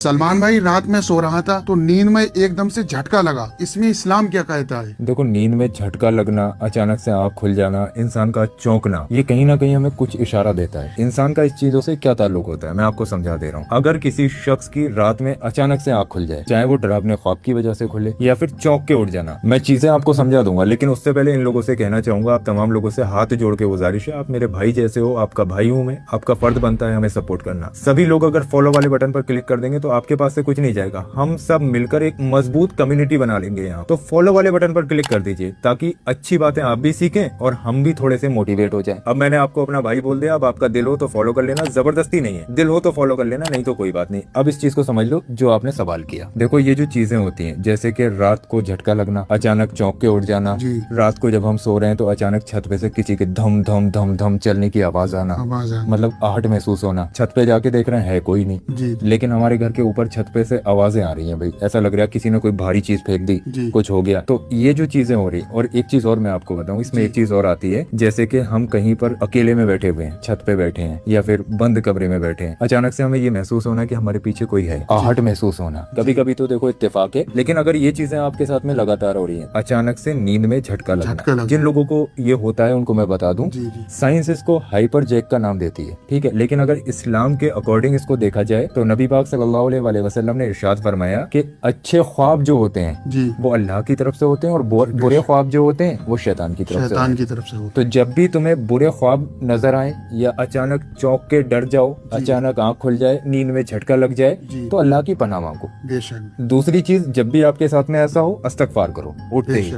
सलमान भाई, रात में सो रहा था तो नींद में एकदम से झटका लगा, इसमें इस्लाम क्या कहता है? देखो, नींद में झटका लगना, अचानक से आंख खुल जाना, इंसान का चौंकना, ये कहीं ना कहीं हमें कुछ इशारा देता है। इंसान का इस चीजों से क्या ताल्लुक होता है, मैं आपको समझा दे रहा हूँ। अगर किसी शख्स की रात में अचानक से आंख खुल जाए, चाहे वो डरावने ख्वाब की वजह से खुले या फिर चौंक के उठ जाना, मैं चीजें आपको समझा दूंगा, लेकिन उससे पहले इन लोगों से कहना चाहूंगा, आप तमाम लोगों से हाथ जोड़ के गुजारिश है, आप मेरे भाई जैसे हो, आपका भाई हूँ मैं, आपका फर्ज बनता है हमें सपोर्ट करना। सभी लोग अगर फॉलो वाले बटन पर क्लिक कर देंगे तो आपके पास से कुछ नहीं जाएगा, हम सब मिलकर एक मजबूत कम्युनिटी बना लेंगे यहाँ। तो फॉलो वाले बटन पर क्लिक कर दीजिए ताकि अच्छी बातें आप भी सीखें और हम भी थोड़े से मोटिवेट हो जाएं। अब मैंने आपको अपना भाई बोल दिया, अब आपका दिल हो तो फॉलो कर लेना, जबरदस्ती नहीं है, दिल हो तो फॉलो कर लेना, नहीं तो कोई बात नहीं। अब इस चीज को समझ लो जो आपने सवाल किया। देखो, ये जो चीजें होती हैं, जैसे कि रात को झटका लगना, अचानक चौंक के उठ जाना, रात को जब हम सो रहे हैं तो अचानक छत पे से किसी के धम धम धम धम चलने की आवाज आना, मतलब आहट महसूस होना, छत पे जाके देख रहे हैं कोई नहीं, लेकिन हमारे घर के ऊपर छत पे से आवाजें आ रही हैं, भाई ऐसा लग रहा है किसी ने कोई भारी चीज फेंक दी, कुछ हो गया। तो ये जो चीजें हो रही, और एक चीज और मैं आपको बताऊं, इसमें एक चीज और आती है, जैसे कि हम कहीं पर अकेले में बैठे हुए हैं, छत पे बैठे हैं या फिर बंद कमरे में बैठे हैं, अचानक से हमें ये महसूस होना कि हमारे पीछे कोई है, आहट महसूस होना। कभी कभी तो देखो इत्तेफाक है, लेकिन अगर ये चीजें आपके साथ में लगातार हो रही है, अचानक से नींद में झटका लगना, जिन लोगों को ये होता है उनको मैं बता दूं, साइंस इसको हाइपर जैक का नाम देती है, ठीक है। लेकिन अगर इस्लाम के अकॉर्डिंग इसको देखा जाए तो नबी पाक सल्लल्लाहु अलैहि वसल्लम ने इरशाद फरमाया कि अच्छे ख्वाब जो होते हैं वो अल्लाह की तरफ से होते हैं और बुरे ख्वाब जो होते हैं वो शैतान की तरफ से होते हैं। तो जब भी तुम्हें बुरे ख्वाब नजर आए या अचानक चौंक के डर जाओ, अचानक आंख खुल जाए, नींद में झटका लग जाए, तो अल्लाह की पनाह मांगो। दूसरी चीज, जब भी आपके साथ में ऐसा हो, इस्तगफार करो उठते ही,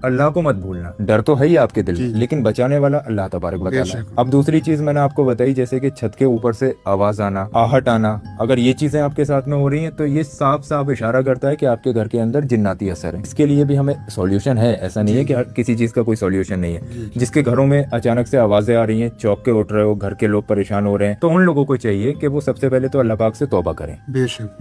अल्लाह को मत भूलना। डर तो है ही आपके दिल में, लेकिन बचाने वाला अल्लाह तबारक व तआला। अब दूसरी चीज मैंने आपको बताई, जैसे कि छत के ऊपर से आवाज आना, आहट आना, अगर ये चीजें आपके साथ में हो रही हैं तो ये साफ साफ इशारा करता है कि आपके घर के अंदर जिन्नाती असर है। इसके लिए भी हमें सॉल्यूशन है, ऐसा नहीं है कि किसी चीज का कोई सॉल्यूशन नहीं है। जिसके घरों में अचानक से आवाजें आ रही हैं, चौंक के उठ रहे हो, घर के लोग परेशान हो रहे हैं, तो उन लोगों को चाहिए कि वो सबसे पहले तो अल्लाह पाक से तौबा करें,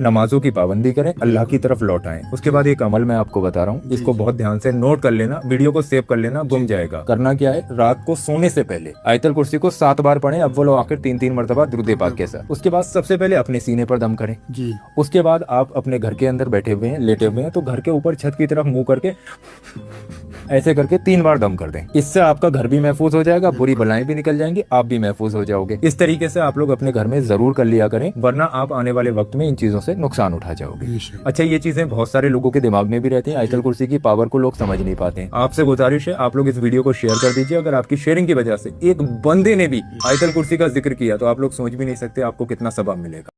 नमाजों की पाबंदी करें, अल्लाह की तरफ लौट आएं। उसके बाद एक अमल मैं आपको बता रहा हूँ, इसको बहुत ध्यान से नोट कर लेना, वीडियो को सेव कर लेना, गुम जाएगा। करना क्या है, रात को सोने से पहले आयतल कुर्सी को 7 बार पढ़ें, अव्वल व आखिर 3-3 मरतबा दुरूद पाक के साथ। उसके बाद सबसे पहले अपने सीने पर दम करें जी। उसके बाद आप अपने घर के अंदर बैठे हुए हैं, लेटे हुए हैं, तो घर के ऊपर छत की तरफ मुंह करके ऐसे करके 3 बार दम कर दें। इससे आपका घर भी महफूज हो जाएगा, बुरी बलाएं भी निकल जाएंगी, आप भी महफूज हो जाओगे। इस तरीके से आप लोग अपने घर में जरूर कर लिया करें, वरना आप आने वाले वक्त में इन चीजों से नुकसान उठा जाओगे। अच्छा, ये चीजें बहुत सारे लोगों के दिमाग में भी रहती हैं, आयतल कुर्सी की पावर को लोग समझ नहीं पाते हैं। आपसे गुजारिश है, आप लोग इस वीडियो को शेयर कर दीजिए। अगर आपकी शेयरिंग की वजह से एक बंदे ने भी आयतल कुर्सी का जिक्र किया तो आप लोग सोच भी नहीं सकते आपको कितना सवाब मिलेगा।